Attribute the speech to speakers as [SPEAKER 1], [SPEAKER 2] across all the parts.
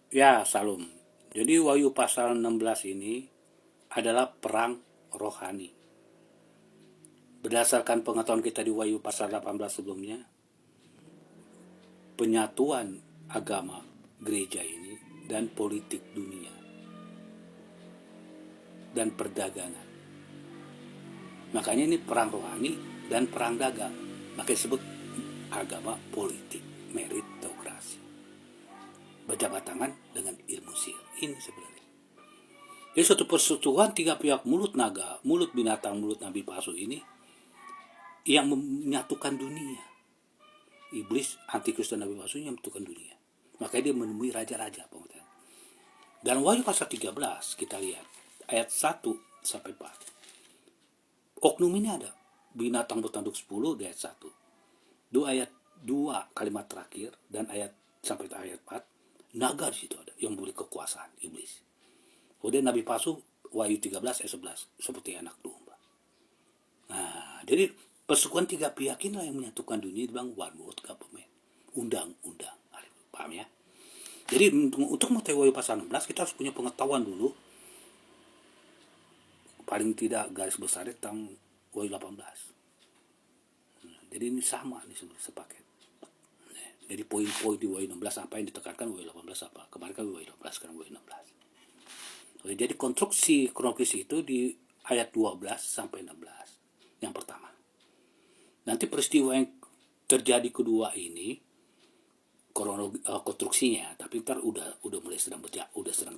[SPEAKER 1] Ya, Salum. Jadi Wahyu pasal 16 ini adalah perang rohani. Berdasarkan pengetahuan kita di Wahyu pasal 18 sebelumnya, penyatuan agama gereja ini dan politik dunia dan perdagangan. Makanya ini perang rohani dan perang dagang. Makanya disebut agama politik, meritokrasi. Berjabat tangan dengan ilmu sihir. Ini sebenarnya. Jadi suatu persetujuan tiga pihak mulut naga, mulut binatang, mulut nabi palsu ini yang menyatukan dunia. Iblis, antikristus dan nabi palsu yang menyatukan dunia. Makanya dia menemui raja-raja. Dan Wahyu pasal 13 kita lihat ayat 1 sampai 4. Oknum ini ada. Binatang bertanduk 10 di ayat 1. Dua ayat 2 kalimat terakhir dan ayat sampai ayat 4. Naga di situ ada yang memberi kekuasaan iblis. Kemudian nabi palsu Wahyu 13 ayat 11 seperti anak domba. Nah, jadi persekutuan tiga pihak inilah yang menyatukan dunia dibilang one world government. Undang-undang. Paham ya? Jadi untuk mengetahui Wahyu pasal 16 kita harus punya pengetahuan dulu. Paling tidak garis besar tentang Wahyu 18. Jadi ini sama nih sepaket. Jadi poin-poin di Wahyu 16 apa yang ditekankan Wahyu 18 apa. Kemarin kan Wahyu 12 sekarang Wahyu 16. Oke, jadi konstruksi kronologis itu di ayat 12 sampai 16. Yang pertama. Nanti peristiwa yang terjadi kedua ini konstruksinya, tapi ntar udah mulai sedang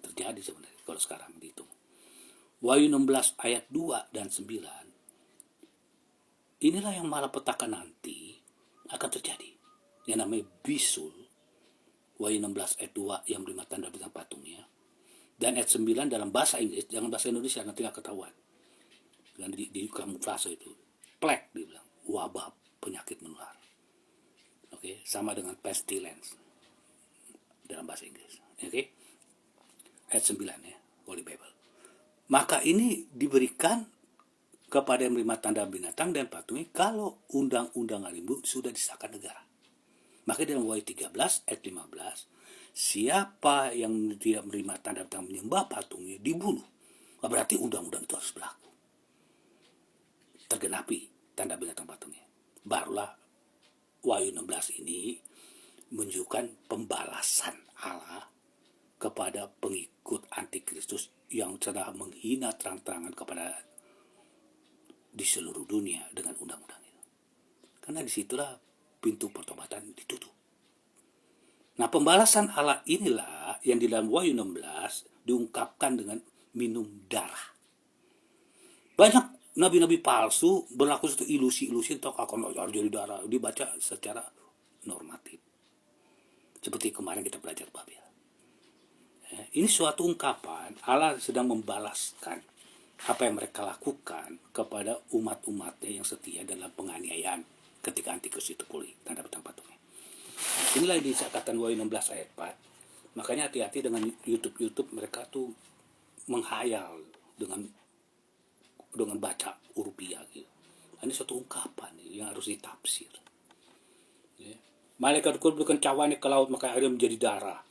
[SPEAKER 1] terjadi sebenarnya kalau sekarang dihitung. Wahyu 16 ayat 2 dan 9. Inilah yang malapetaka nanti akan terjadi. Yang namanya bisul. Wahyu 16 ayat 2 yang beri tanda bintang patungnya. Dan ayat 9 dalam bahasa Inggris, jangan bahasa Indonesia nanti nggak ketahuan. Dan di kamuflase itu, plague dibilang, wabah penyakit menular. Oke, sama dengan pestilence dalam bahasa Inggris. Oke, ayat 9 ya, Holy Bible. Maka ini diberikan kepada yang menerima tanda binatang dan patungnya kalau undang-undang alimbu sudah disahkan negara. Maka dalam Wahyu 13 ayat 15, siapa yang tidak menerima tanda binatang menyembah patungnya dibunuh. Berarti undang-undang itu harus berlaku. Tergenapi tanda binatang patungnya. Barulah Wahyu 16 ini menunjukkan pembalasan Allah kepada pengikut antikristus yang telah menghina terang-terangan kepada di seluruh dunia dengan undang-undang itu. Karena disitulah pintu pertobatan ditutup. Nah, pembalasan Allah inilah yang di dalam Wahyu 16 diungkapkan dengan minum darah. Banyak nabi-nabi palsu berlaku satu ilusi-ilusi tentang akan jadi darah, dibaca secara normatif. Seperti kemarin kita belajar Babel. Ini suatu ungkapan Allah sedang membalaskan apa yang mereka lakukan kepada umat-umatnya yang setia dalam penganiayaan ketika antikristus itu pulih, tanda betang patungnya. Inilah yang disakatan Wahyu 16 ayat 4. Makanya hati-hati dengan YouTube mereka tuh menghayal dengan baca urupiah gitu. Ini suatu ungkapan yang harus ditafsir. Ya. Malaikat kudus berikan cawannya ke laut maka airnya menjadi darah.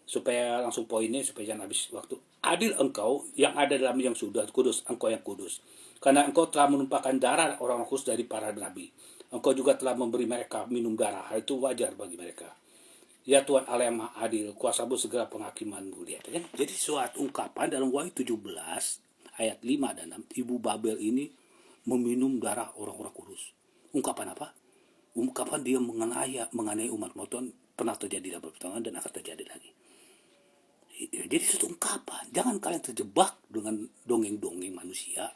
[SPEAKER 1] Supaya langsung poinnya supaya jangan habis waktu. Adil engkau yang ada dalam yang sudah kudus, engkau yang kudus. Karena engkau telah menumpahkan darah orang kudus dari para nabi. Engkau juga telah memberi mereka minum darah. Hal itu wajar bagi mereka. Ya Tuhan Allah yang maha adil, kuasa-Mu segala penghakiman-Mu. Jadi suatu ungkapan dalam Wahyu 17 ayat 5 dan 6, Ibu Babel ini meminum darah orang-orang kudus. Ungkapan apa? Ungkapan dia mengenai umat Tuhan pernah terjadi dalam pertengahan dan akan terjadi lagi. Jadi suatu ungkapan. Jangan kalian terjebak dengan dongeng-dongeng manusia.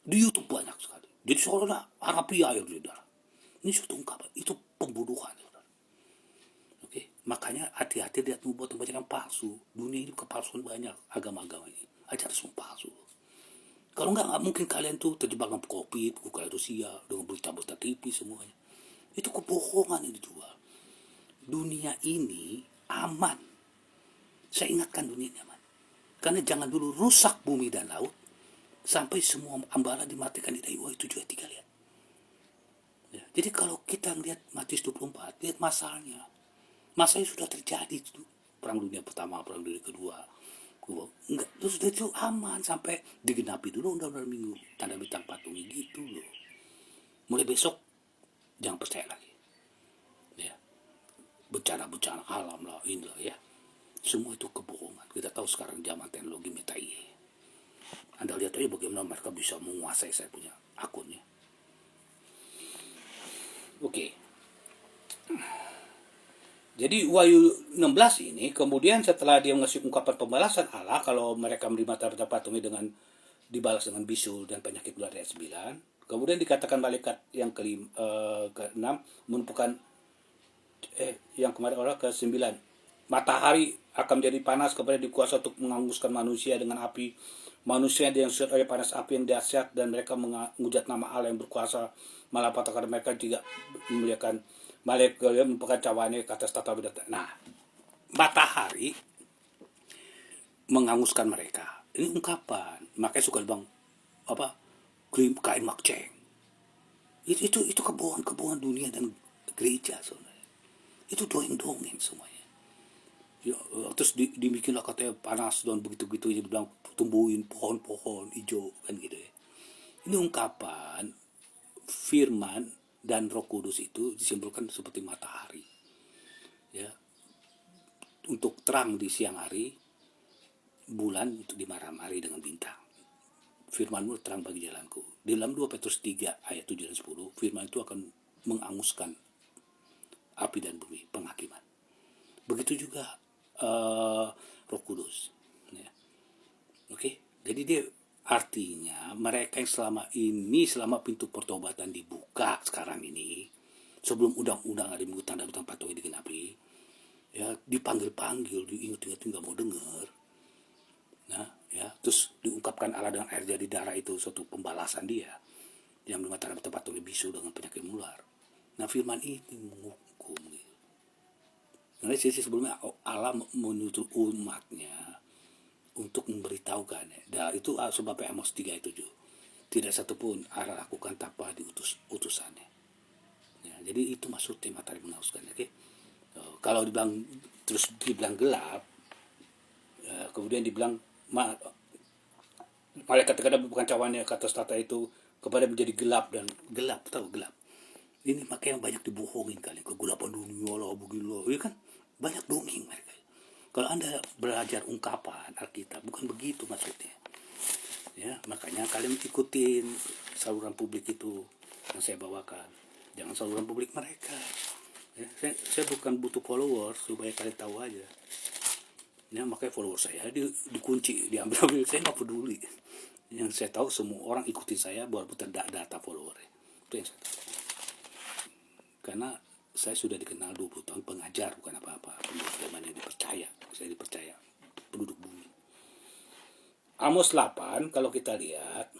[SPEAKER 1] Di YouTube banyak sekali. Jadi seolah-olah Arabia yang darah. Ini suatu ungkapan. Itu pembunuhan. Oke, makanya hati-hati lihat membuat yang palsu. Dunia ini kepalsuan banyak. Agama-agama ini. Ajaran semua palsu. Kalau nggak mungkin kalian tuh terjebak dengan COVID, Ukraina Rusia, dengan berita-berita TV semuanya. Itu kebohongan yang dijual. Dunia ini aman. Saya ingatkan dunia ini aman. Karena jangan dulu rusak bumi dan laut sampai semua hambala dimatikan di Wahyu 7 ayat 3 lihat. Ya, jadi kalau kita lihat Matius 24, lihat masalahnya. Masalahnya sudah terjadi itu. Perang Dunia Pertama, Perang Dunia Kedua. Enggak, terus itu aman sampai digenapi dulu undang-undang Minggu, tanda bintang patungi gitu loh. Mulai besok jangan percaya lagi. Ya, bencana-bencana alam lah, inilah ya. Semua itu kebohongan. Kita tahu sekarang zaman teknologi Meta AI. Anda lihat aja bagaimana mereka bisa menguasai saya punya akunnya. Oke. Jadi Wahyu 16 ini kemudian setelah dia ngasih ungkapan pembalasan Allah kalau mereka menerima tanda patungi dengan dibalas dengan bisul dan penyakit ular ayat 9. Kemudian dikatakan malaikat yang ke-6 menumpukan yang kemarin orang ke-9. Matahari akan menjadi panas kepada dikuasa untuk menghanguskan manusia dengan api. Manusia yang disulut oleh panas api yang dahsyat dan mereka menghujat nama Allah yang berkuasa. Malah kata mereka juga memuliakan malaikat yang merupakan cawannya ke atas tata bidata. Nah, matahari menghanguskan mereka. Ini ungkapan. Makanya suka bilang apa? Kain makceng. Itu kebohongan dunia dan gereja sebenarnya. Itu dongeng semuanya. Ya, terus dibikinlah katanya panas dan begitu-begitu dia bilang tumbuhin pohon-pohon hijau kan gitu ya. Ini ungkapan firman dan Roh Kudus itu disimpulkan seperti matahari. Ya. Untuk terang di siang hari, bulan untuk di malam hari dengan bintang. Firman-Mu terang bagi jalanku. Di dalam 2 Petrus 3 ayat 7 dan 10, firman itu akan menganguskan api dan bumi, penghakiman. Begitu juga Roh Kudus. Ya. Oke, jadi dia artinya mereka yang selama pintu pertobatan dibuka sekarang ini, sebelum undang-undang ada minggu tanda bintang patungi digenapi, ya dipanggil-panggil, diingat-ingat nggak mau dengar. Nah, ya terus diungkapkan Allah dengan air jadi darah itu suatu pembalasan dia yang menerima tanda bintang patungi bisu dengan penyakit menular. Nah, firman ini menghukum. Karena sisi sebelumnya Allah menuntut umatnya untuk memberitahukan. Dan itu sebabnya Amos 3:7. Tidak satupun Allah lakukan tanpa diutus utusannya. Ya, jadi itu maksudnya matahari menghanguskan. Okay? Kalau dibilang gelap, kemudian dibilang malaikat kadang bukan cawannya ke atas tata itu kepada menjadi gelap dan gelap, tahu gelap. Ini makanya banyak dibohongin kali, kegelapan dunia lah begini, ya kan banyak dongeng mereka. Kalau Anda belajar ungkapan Alkitab bukan begitu maksudnya. Ya, makanya kalian ikutin saluran publik itu yang saya bawakan. Jangan saluran publik mereka. Ya, saya bukan butuh follower supaya kalian tahu aja. Ya, makanya follower saya dikunci, diambil, saya nggak peduli. Yang saya tahu semua orang ikutin saya buat data follower. Itu yang saya tahu. Karena saya sudah dikenal 20 tahun pengajar, bukan apa-apa. Penduduk yang dipercaya. Saya dipercaya penduduk bumi. Amos 8, kalau kita lihat,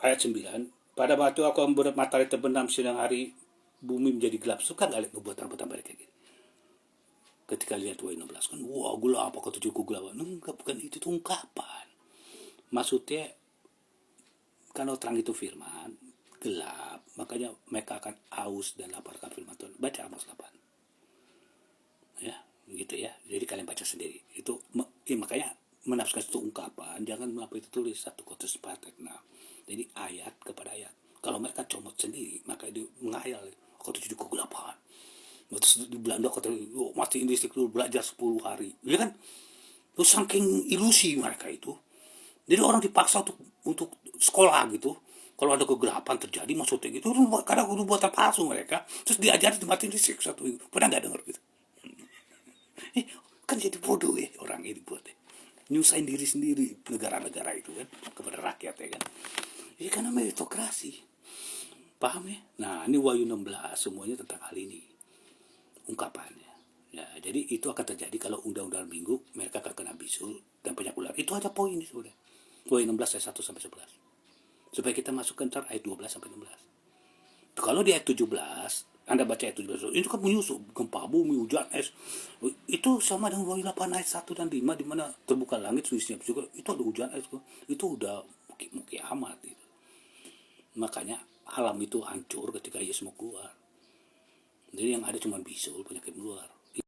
[SPEAKER 1] ayat 9, pada waktu aku membuat matahari terbenam siang hari, bumi menjadi gelap. Suka gak lihat nubuatan mereka gitu? Ketika lihat Wahyu 16 kan, wah gelap, apa tujuku gelap. Enggak, bukan itu ungkapan. Maksudnya, kalau terang itu firman, gelap, makanya mereka akan haus dan lapar akan firman Tuhan. Baca Amos 8. Ya, gitu ya. Jadi kalian baca sendiri. Itu makanya menafsirkan itu ungkapan, jangan mengapa itu tulis 1 Korintus 4:6. Jadi ayat kepada ayat. Kalau mereka comot sendiri, maka dia menghayal. Kata jadi kegelapan. Terus di Belanda kata, mati Inggris dulu belajar 10 hari. Ya kan? Terus saking ilusi mereka itu. Jadi orang dipaksa untuk sekolah gitu. Kalau ada kegelapan terjadi maksudnya gitu, kadang udah buatan palsu mereka. Terus diajari dimatiin listrik 1 minggu. Pernah nggak dengar gitu? Kan jadi bodoh ya orang ini buat nyusahin diri sendiri negara-negara itu kan kepada rakyat ya kan. Ya karena meritokrasi. Paham ya? Nah, ini Wahyu 16 semuanya tentang hal ini. Ungkapannya. Ya, jadi itu akan terjadi kalau undang-undang minggu mereka akan kena bisul dan penyakit ular. Itu aja poin ini sudah. Wahyu 16 ayat 1 sampai 11. Supaya kita masukkan ntar ayat 12 sampai 16. Kalau di ayat 17, Anda baca ayat 17, itu kan menyusul gempa bumi, hujan es. Itu sama dengan Wahyu 8 ayat 1 dan 5 di mana terbuka langit suisnya juga. Itu ada hujan es. Itu udah kiamat gitu. Makanya alam itu hancur ketika Yesus mau keluar. Jadi yang ada cuma bisul, penyakit menular.